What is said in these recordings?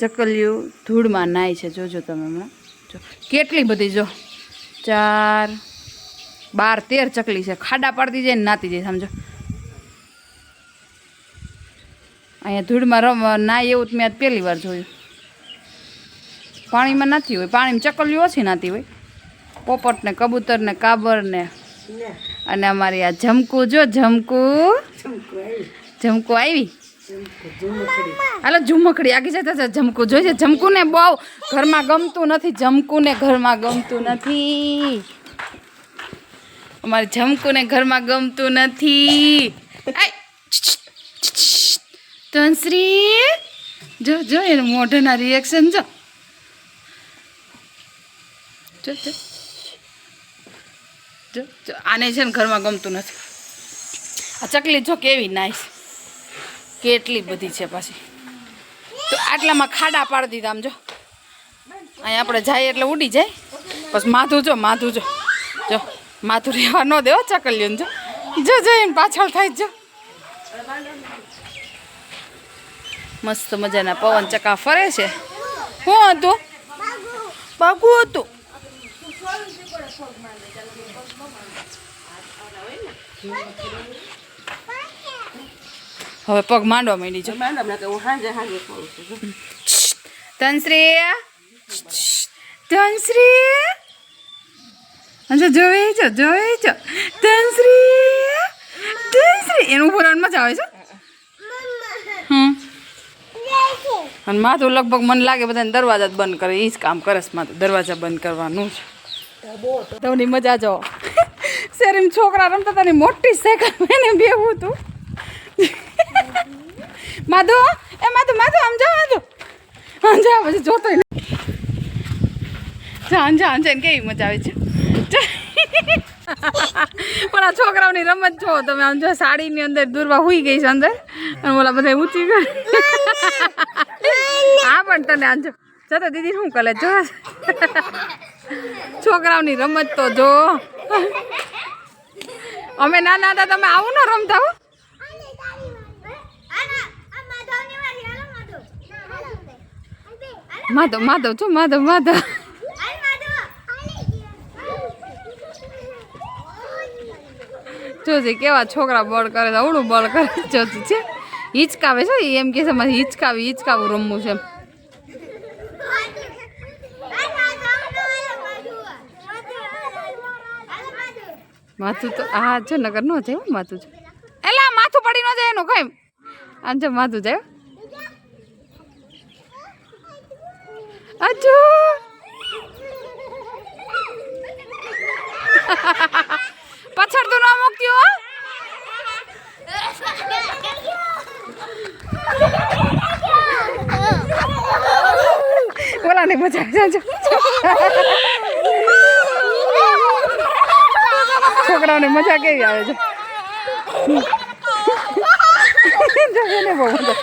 ચકલિયું ધૂળમાં નાય છે, જોજો તમે હમણાં જો કેટલી બધી, જો 4 12 13 ચકલી છે, ખાડા પાડતી જાય ને નાતી જાય, સમજો. અહીંયા ધૂળમાં નાય એવું મેં આજ પહેલી વાર જોયું. પાણીમાં નાતી હોય, પાણીમાં ચકલીઓ ઓછી નાતી હોય, પોપટ ને કબૂતર ને કાબર ને. અને અમારી આ જમકુ, જો જમકુ આવી. હાલો ઝુમકડી આગી જતા જમકુ જોઈ, જમકુને બહુ ઘરમાં ગમતું નથી, જમકુને ઘરમાં ગમતું નથી, અમારી જમકુને ઘરમાં ગમતું નથી. તનશ્રી જો જો એનું મોઢાના રિએક્શન જો જો જો જો આને છે ને ઘરમાં ગમતું નથી. આ ચકલી જો કેવી નાઈસ, કેટલી બધી છે પાછી. તો આટલામાં ખાડા પાડી દીધા, આમ જો અહીંયા આપણે જાય એટલે ઉડી જાય. પછી માથું જો જો માથું રહેવા ન દેવો ચકલીઓને, જો જો એને પાછળ થાય જો. મસ્ત મજાના પવન ચકા ફરે છે. શું હતું? બાગુ હતું. હવે પગ માંડવા માંડી જો. તનશ્રી જોઈ છો તનશ્રી એનું ઉપર મજા આવે છે. અને માથું લગભગ મને લાગે બધાને દરવાજા જ બંધ કરે, એ જ કામ કરે છે માથું, દરવાજા બંધ કરવાનું છે. તવની મજા જો શેરીમાં છોકરા રમતા હતા, મોટી સાયકલ એને બેવું હતું. માધુ આમ જાવ, પછી જોતો જા કેવી મજા આવે છે. પણ આ છોકરાઓની રમત છો તમે, આમ જો સાડીની અંદર દૂરવા હુઈ ગઈ છે અંદર, અને ઓલા બધા ઊંચી ગઈ. હા પણ તને આજો જતો દીદી શું કરે જો, છોકરાઓની રમત તો જો. અમે નાના હતા તમે આવું ન રમતા હો. માધવ છો માધવ જોજી કેવા છોકરા બળ કરે, અવળું બળ કરે. જોજી છે હિચકાવે છે, એમ કે છે મારે હિચકાવું રમવું છે. માથું તો હા છે નગર ન જાય, માથું છે એલા માથું પડી ન જાય એનું કઈ. આમ છે માથું જાય. અજુ પાછળ તો ના મૂકતી હો. બોલા ને મજા છોકરાઓને મજા કેવી આવે છે. બહુ મજા.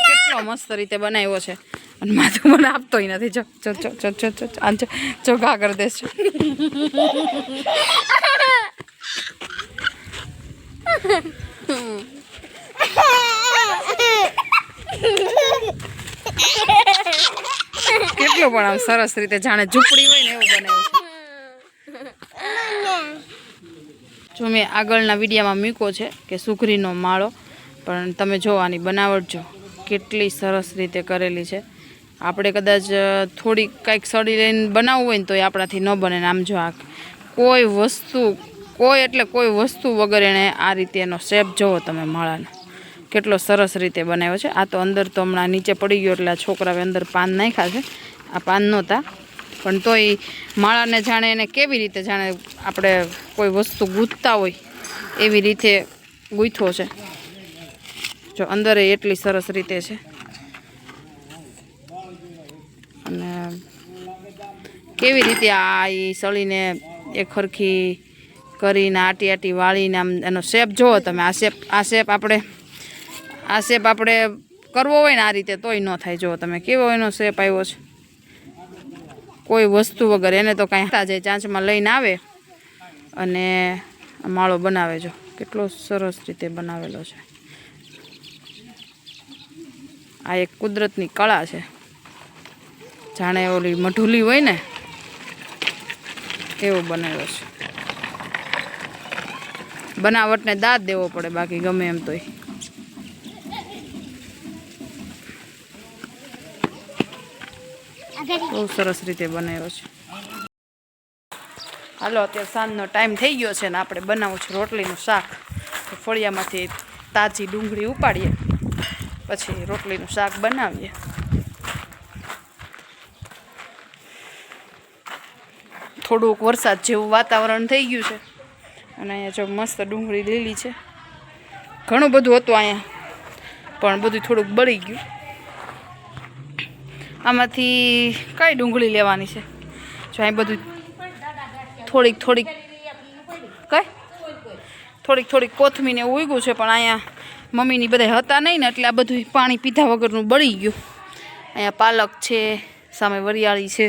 કેટલો મસ્ત રીતે બનાવ્યો છે, અને માથું મને આપતોય નથી. જો ઘા કરી દેશ. કેટલું પણ આમ સરસ રીતે જાણે ઝૂંપડી હોય ને એવું બનાવ્યું છે. જો મેં આગળના વિડીયોમાં મૂક્યો છે કે સુખરીનો માળો, પણ તમે જો આની બનાવટ જો કેટલી સરસ રીતે કરેલી છે. આપણે કદાચ થોડી કાંઈક સળી લઈને બનાવવું હોય ને તો એ આપણાથી ન બને. આમ જો આ કોઈ વસ્તુ વગર એણે આ રીતે એનો શેપ જોવો તમે માળાનો કેટલો સરસ રીતે બનાવ્યો છે. આ તો અંદર તો હમણાં નીચે પડી ગયો એટલે આ છોકરાએ અંદર પાન નાખ્યા છે. આ પાન નહોતા, પણ તોય માળાને જાણે એને કેવી રીતે જાણે આપણે કોઈ વસ્તુ ગૂંથતા હોય એવી રીતે ગૂંથો છે. જો અંદર એટલી સરસ રીતે છે. અને કેવી રીતે આ એ સળીને એક ખરખી કરીને આટી વાળીને આમ એનો શેપ જુઓ તમે. આ શેપ આપણે કરવો હોય ને આ રીતે તોય ન થાય. જુઓ તમે કેવો એનો શેપ આવ્યો છે. કોઈ વસ્તુ વગર. એને તો કાંઈ તાજે ચાંચમાં લઈને આવે અને માળો બનાવે. જો કેટલો સરસ રીતે બનાવેલો છે. આ એક કુદરતની કળા છે. જાણે ઓલી મઢુલી હોય ને એવો બનાવ્યો છે. બનાવટને દાદ દેવો પડે, બાકી ગમે એમ તોય. બહુ સરસ રીતે બનાવ્યો છે. હાલો અત્યારે સાંજનો ટાઈમ થઈ ગયો છે ને આપણે બનાવવું છે રોટલીનું શાક. તો ફળિયામાંથી તાજી ડુંગળી ઉપાડીએ પછી રોટલીનું શાક બનાવીએ. થોડુંક વરસાદ જેવું વાતાવરણ થઈ ગયું છે અને અહીંયા જો મસ્ત ડુંગળી લીલી છે. ઘણું બધું હતું અહીંયા પણ બધું થોડુંક બળી ગયું. આમાંથી કઈ ડુંગળી લેવાની છે? જો અહીં બધું થોડીક થોડીક કોથમીને એવું ઉગ્યું છે, પણ અહીંયા મમ્મીની બધા હતા નહીં ને એટલે આ બધું પાણી પીધા વગરનું બળી ગયું. અહીંયા પાલક છે, સામે વરિયાળી છે,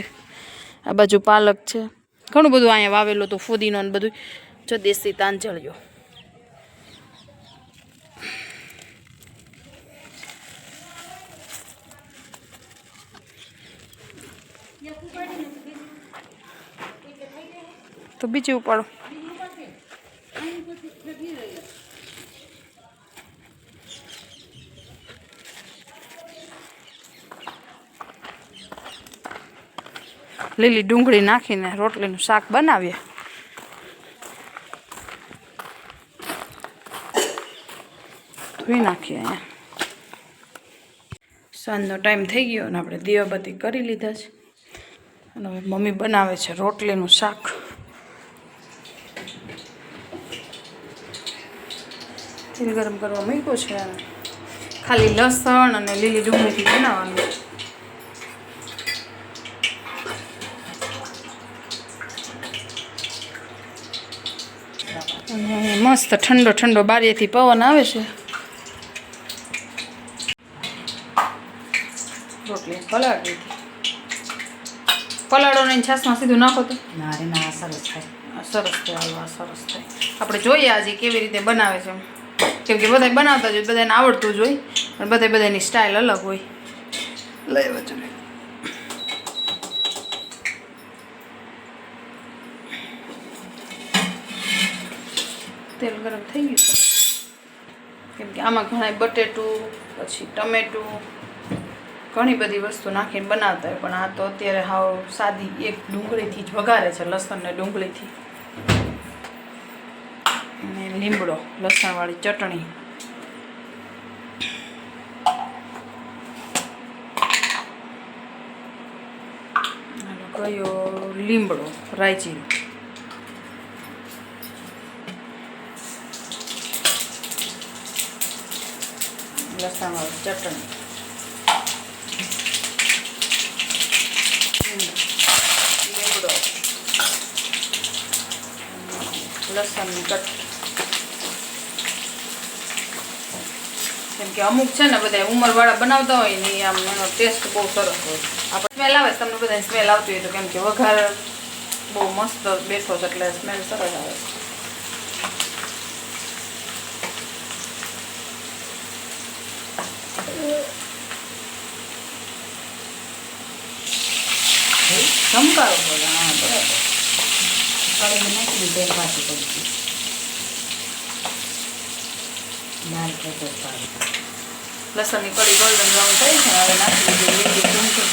આ બાજુ પાલક છે. ઘણું બધું અહીંયા વાવેલું હતું, ફુદીનો ને બધું. જો દેશી તાંજળિયો. તો બીજું ઉપાડો. લીલી ડુંગળી નાખીને રોટલીનું શાક બનાવીએ. ધોઈ નાખીએ. અહીંયા સાંજનો ટાઈમ થઈ ગયો અને આપણે દીવાબત્તી કરી લીધા છે અને હવે મમ્મી બનાવે છે રોટલીનું શાક. તેલ ગરમ કરવા મૂક્યું છે. ખાલી લસણ અને લીલી ડુંગળીથી બનાવવાનું. મસ્ત ઠંડો ઠંડો બારીએથી પવન આવે છે. રોટલી પલાળી દીધી. પલાળો નહીં, છાશમાં સીધું નાખો તો ના સરસ થાય. સરસ થાય. સરસ થાય. આપણે જોઈએ આજે કેવી રીતે બનાવે છે. કેમ કે બધા બનાવતા જ હોય, બધાને આવડતું જ હોય, પણ બધાની સ્ટાઇલ અલગ હોય. લઈ વચ્ચે તેલ ગરમ થઈ ગયું છે. કેમ કે આમાં ઘણા બટેટું પછી ટમેટું ઘણી બધી વસ્તુ નાખીને બનાવતા હોય, પણ આ તો અત્યારે હાવ સાદી એક ડુંગળીથી જ વઘારે છે, લસણ ને ડુંગળીથી. અને લીમડો, લસણવાળી ચટણી. ગયો લીમડો, રાયજીરું. લસણવાળી ચટણી. લીમડો, લસણની કટ. કેમ કે અમુક છે ને બધા ઉંમરવાળા બનાવતા હોય ને આમ એનો ટેસ્ટ બહુ સરસ હોય. આપણે સ્મેલ આવે, તમને બધાની સ્મેલ આવતી હોય તો કેમ કે વઘાર બહુ મસ્ત બેઠો છે એટલે સ્મેલ સરસ આવે. ચમકારો બોલે. હા બરાબર. કઢી નાખી તેલ પાછી કરી લાલ પેપર પાડી. લસણની કઢી ગોલ્ડન બ્રાઉન થઈ છે. હવે નાખી દીધી લીલી ડુંગળી.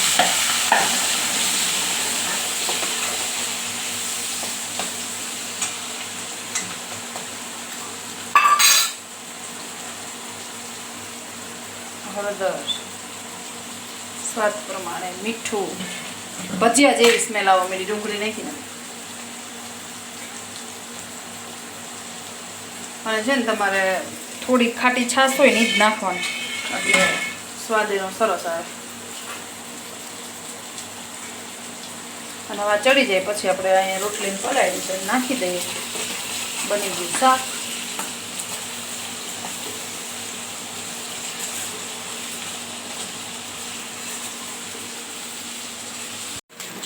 હળદર, સ્વાદ પ્રમાણે મીઠું. ભજીયા જેવી સ્મેલ આવવા માંડી ડુંગળી નાખીને. અને છે ને તમારે થોડી ખાટી છાશ હોય ને જ નાખવાની, એટલે સ્વાદ એનો સરસ આવે. અને હવે ચડી જાય પછી આપણે અહીંયા રોટલીને પલાળી છે નાખી દઈએ. બની ગયું શાક.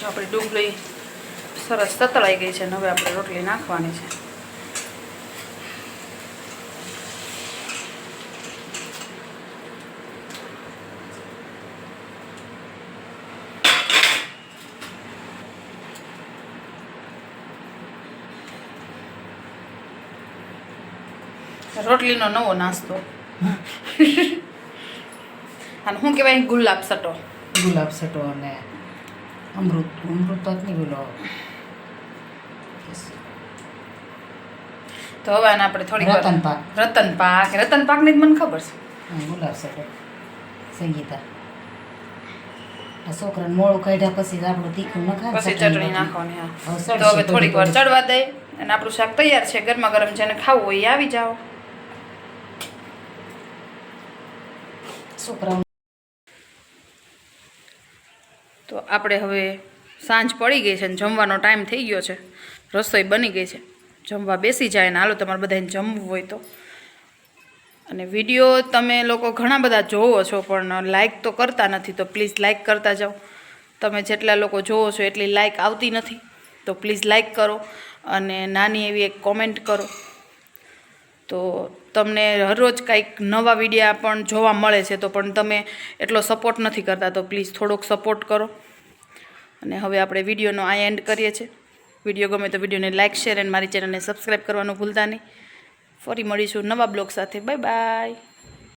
આપણી ડુંગળી સરસ તતળાઈ ગઈ છે. હવે આપણે રોટલી નાખવાની છે. રોટલીનો નવો નાસ્તો. અને શું કહેવાય? ગુલાબ સટો. ગુલાબ સટો અને અમૃત નહીં બોલો. તો હવે આને આપણે થોડીક વાર રતનપાક. રતનપાકની જ મને ખબર છે. ગુલાબ સટો સંગીતા. આ છોકરાને મોળું કાઢ્યા પછી આપણું તીખું ન ખાય. પછી ચટણી નાખવાની. હા તો હવે થોડીક વાર ચડવા દઈએ અને આપણું શાક તૈયાર છે. ગરમા ગરમ જેને ખાવું હોય એ આવી જાઓ. છોકરાઓ તો આપણે હવે સાંજ પડી ગઈ છે અને જમવાનો ટાઈમ થઈ ગયો છે. રસોઈ બની ગઈ છે. જમવા બેસી જાય ને હાલો તમારે બધાને જમવું હોય તો. અને વિડીયો તમે લોકો ઘણા બધા જોવો છો પણ લાઈક તો કરતા નથી. તો પ્લીઝ લાઈક કરતા જાઓ. તમે જેટલા લોકો જોવો છો એટલી લાઈક આવતી નથી. તો પ્લીઝ લાઈક કરો અને નાની એવી એક કોમેન્ટ કરો. તો તમને હરરોજ કંઈક નવા વિડીયા પણ જોવા મળે છે. તો પણ તમે એટલો સપોર્ટ નથી કરતા. તો પ્લીઝ થોડોક સપોર્ટ કરો. અને હવે આપણે વિડીયોનો આ એન્ડ કરીએ છીએ. વિડીયો ગમે તો વિડીયોને લાઇક શેર અને મારી ચેનલને સબસ્ક્રાઈબ કરવાનું ભૂલતા નહીં. ફરી મળીશું નવા બ્લોગ સાથે. Bye bye.